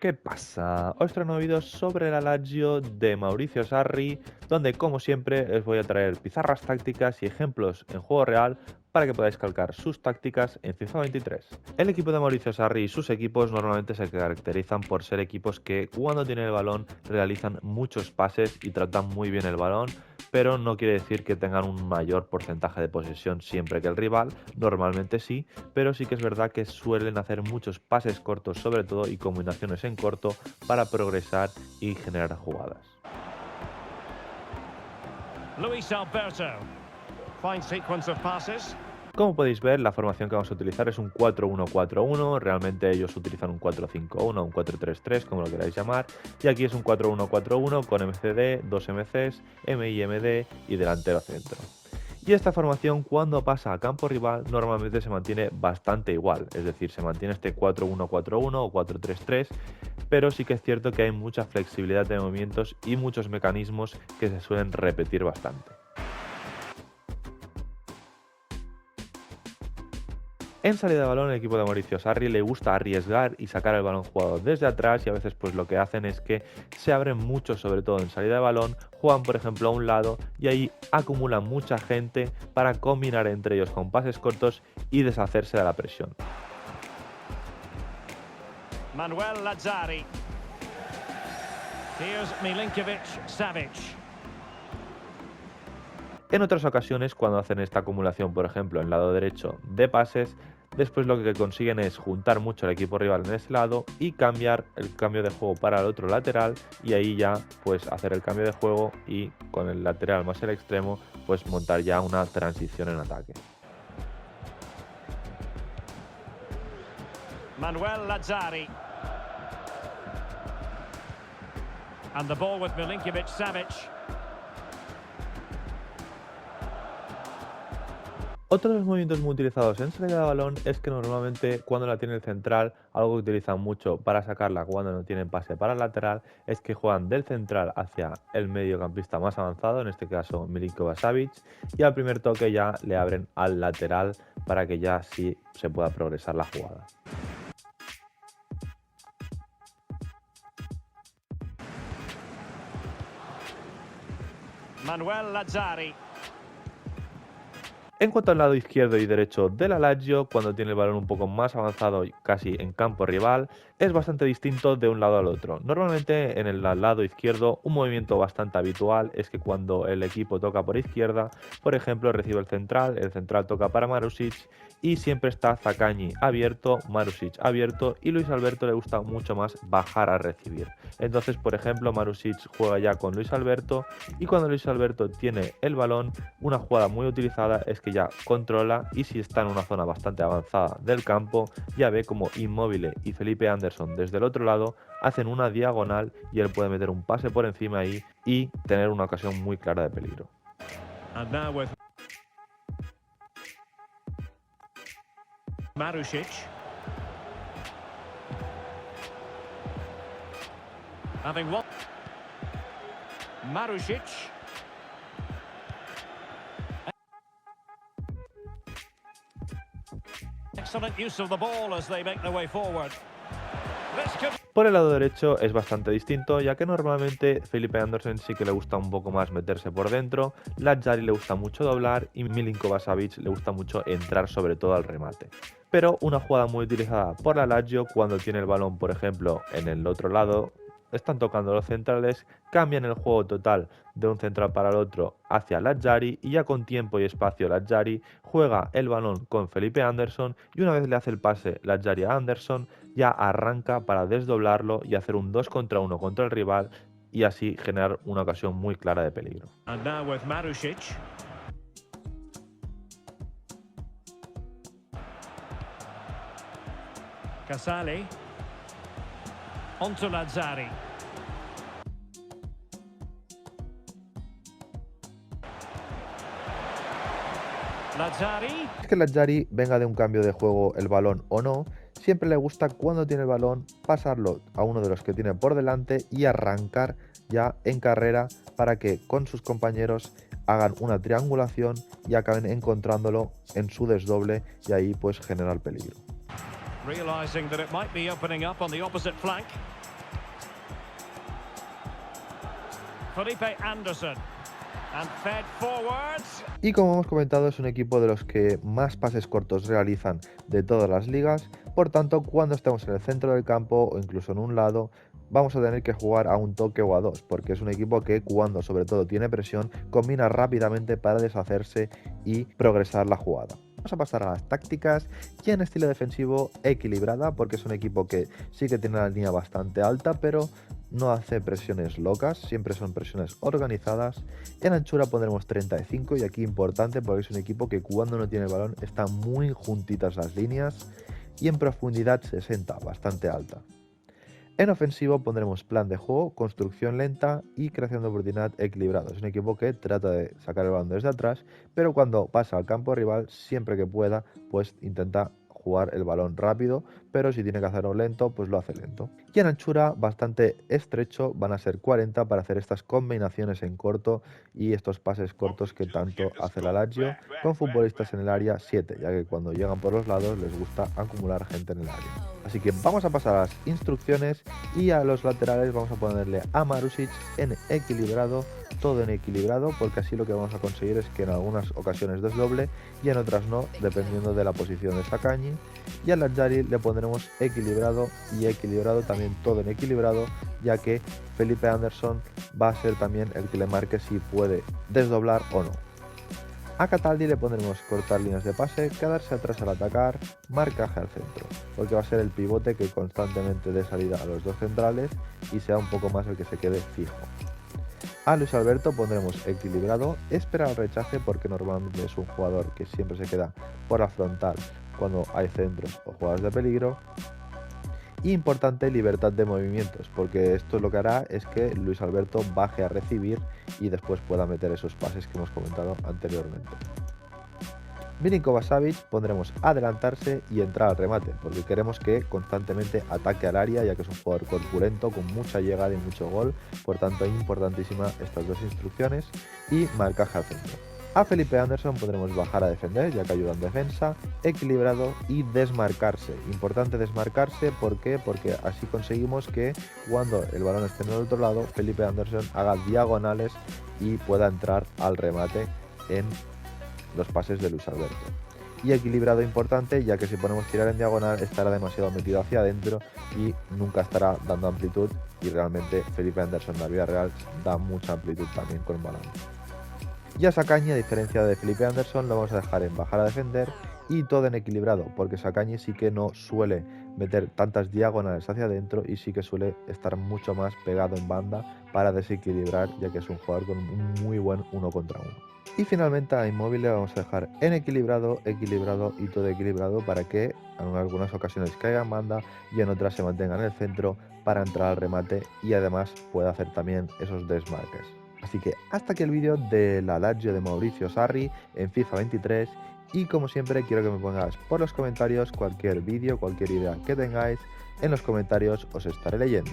¿Qué pasa? Os traigo un nuevo vídeo sobre la Lazio de Mauricio Sarri, donde como siempre os voy a traer pizarras tácticas y ejemplos en juego real para que podáis calcar sus tácticas en FIFA 23. El equipo de Mauricio Sarri y sus equipos normalmente se caracterizan por ser equipos que cuando tienen el balón realizan muchos pases y tratan muy bien el balón, pero no quiere decir que tengan un mayor porcentaje de posesión siempre que el rival, normalmente sí, pero sí que es verdad que suelen hacer muchos pases cortos sobre todo y combinaciones en corto para progresar y generar jugadas. Luis Alberto. Fine sequence of passes. Como podéis ver, la formación que vamos a utilizar es un 4-1-4-1, realmente ellos utilizan un 4-5-1, un 4-3-3, como lo queráis llamar, y aquí es un 4-1-4-1 con MCD, 2 MCs, MIMD y delantero centro. Y esta formación cuando pasa a campo rival normalmente se mantiene bastante igual, es decir, se mantiene este 4-1-4-1 o 4-3-3, pero sí que es cierto que hay mucha flexibilidad de movimientos y muchos mecanismos que se suelen repetir bastante. En salida de balón, el equipo de Mauricio Sarri le gusta arriesgar y sacar el balón jugado desde atrás y a veces pues lo que hacen es que se abren mucho, sobre todo en salida de balón, juegan por ejemplo a un lado y ahí acumulan mucha gente para combinar entre ellos con pases cortos y deshacerse de la presión. Manuel Lazzari. Here's Milinkovic Savic. En otras ocasiones, cuando hacen esta acumulación, por ejemplo, en el lado derecho de pases, después lo que consiguen es juntar mucho al equipo rival en ese lado y cambiar el cambio de juego para el otro lateral y ahí ya pues hacer el cambio de juego y con el lateral más el extremo pues montar ya una transición en ataque. Manuel Lazzari. And the ball with Milinkovic Savic. Otro de los movimientos muy utilizados en salida de balón es que normalmente cuando la tiene el central, algo que utilizan mucho para sacarla cuando no tienen pase para el lateral, es que juegan del central hacia el mediocampista más avanzado, en este caso Milinkovic Savic, y al primer toque ya le abren al lateral para que ya sí se pueda progresar la jugada. Manuel Lazzari. En cuanto al lado izquierdo y derecho de la Lazio, cuando tiene el balón un poco más avanzado y casi en campo rival, es bastante distinto de un lado al otro. Normalmente en el lado izquierdo un movimiento bastante habitual es que cuando el equipo toca por izquierda, por ejemplo recibe el central toca para Marusic y siempre está Zaccagni abierto, Marusic abierto y Luis Alberto le gusta mucho más bajar a recibir. Entonces, por ejemplo, Marusic juega ya con Luis Alberto y cuando Luis Alberto tiene el balón, una jugada muy utilizada es que ya controla y si está en una zona bastante avanzada del campo, ya ve como Immobile y Felipe Anderson desde el otro lado hacen una diagonal y él puede meter un pase por encima ahí y tener una ocasión muy clara de peligro. And now with Marusic. Having one. Marusic. Excellent use of the ball as they make their way forward. This could... Por el lado derecho es bastante distinto, ya que normalmente Felipe Anderson sí que le gusta un poco más meterse por dentro, Lazzari le gusta mucho doblar y Milinkovic Savic le gusta mucho entrar sobre todo al remate. Pero una jugada muy utilizada por la Lazio cuando tiene el balón, por ejemplo, en el otro lado, están tocando los centrales, cambian el juego total de un central para el otro hacia Lazzari y ya con tiempo y espacio Lazzari juega el balón con Felipe Anderson y una vez le hace el pase Lazzari a Anderson ya arranca para desdoblarlo y hacer un 2 contra 1 contra el rival y así generar una ocasión muy clara de peligro. And now with Marusic. Casale. Onto Lazzari. Lazzari. Es que Lazzari venga de un cambio de juego el balón o no, siempre le gusta cuando tiene el balón pasarlo a uno de los que tiene por delante y arrancar ya en carrera para que con sus compañeros hagan una triangulación y acaben encontrándolo en su desdoble y ahí pues generar peligro. Realizing that it might be opening up on the opposite flank. Felipe Anderson. And fed forwards. Y como hemos comentado, es un equipo de los que más pases cortos realizan de todas las ligas. Por tanto, cuando estemos en el centro del campo o incluso en un lado, vamos a tener que jugar a un toque o a dos, porque es un equipo que cuando sobre todo tiene presión, combina rápidamente para deshacerse y progresar la jugada. Vamos a pasar a las tácticas y en estilo defensivo equilibrada, porque es un equipo que sí que tiene una línea bastante alta, pero no hace presiones locas, siempre son presiones organizadas. En anchura pondremos 35 y aquí importante porque es un equipo que cuando no tiene el balón están muy juntitas las líneas, y en profundidad 60, bastante alta. En ofensivo pondremos plan de juego, construcción lenta y creación de oportunidad equilibrado. Es un equipo que trata de sacar el balón desde atrás, pero cuando pasa al campo rival, siempre que pueda, pues intenta jugar el balón rápido, pero si tiene que hacerlo lento, pues lo hace lento. Y en anchura bastante estrecho, van a ser 40 para hacer estas combinaciones en corto y estos pases cortos que tanto hace la Lazio, con futbolistas en el área 7, ya que cuando llegan por los lados les gusta acumular gente en el área. Así que vamos a pasar a las instrucciones y a los laterales vamos a ponerle a Marusic en equilibrado, todo en equilibrado, porque así lo que vamos a conseguir es que en algunas ocasiones desdoble y en otras no, dependiendo de la posición de Saccagni. Y a Lazzari le pondremos equilibrado y equilibrado también, todo en equilibrado, ya que Felipe Anderson va a ser también el que le marque si puede desdoblar o no. A Cataldi le pondremos cortar líneas de pase, quedarse atrás al atacar, marcaje al centro, porque va a ser el pivote que constantemente dé salida a los dos centrales y sea un poco más el que se quede fijo. A Luis Alberto pondremos equilibrado, esperar al rechace porque normalmente es un jugador que siempre se queda por la frontal cuando hay centros o jugadas de peligro. Y importante, libertad de movimientos, porque esto lo que hará es que Luis Alberto baje a recibir y después pueda meter esos pases que hemos comentado anteriormente. Milinkovic-Savic pondremos adelantarse y entrar al remate, porque queremos que constantemente ataque al área, ya que es un jugador corpulento con mucha llegada y mucho gol, por tanto importantísima estas dos instrucciones. Y marcaje al centro. A Felipe Anderson podremos bajar a defender, ya que ayuda en defensa, equilibrado y desmarcarse. Importante desmarcarse, ¿por qué? Porque así conseguimos que cuando el balón esté en el otro lado, Felipe Anderson haga diagonales y pueda entrar al remate en los pases de Luis Alberto. Y equilibrado importante, ya que si ponemos tirar en diagonal estará demasiado metido hacia adentro y nunca estará dando amplitud, y realmente Felipe Anderson en la vida real da mucha amplitud también con el balón. Y a Saccagni, a diferencia de Felipe Anderson, lo vamos a dejar en bajar a defender y todo en equilibrado, porque Saccagni sí que no suele meter tantas diagonales hacia adentro y sí que suele estar mucho más pegado en banda para desequilibrar, ya que es un jugador con un muy buen 1 contra 1. Y finalmente a Immobile le vamos a dejar en equilibrado, equilibrado y todo equilibrado para que en algunas ocasiones caiga en banda y en otras se mantenga en el centro para entrar al remate y además puede hacer también esos desmarques. Así que hasta aquí el vídeo de la Lazio de Maurizio Sarri en FIFA 23 y como siempre quiero que me pongas por los comentarios cualquier vídeo, cualquier idea que tengáis, en los comentarios os estaré leyendo.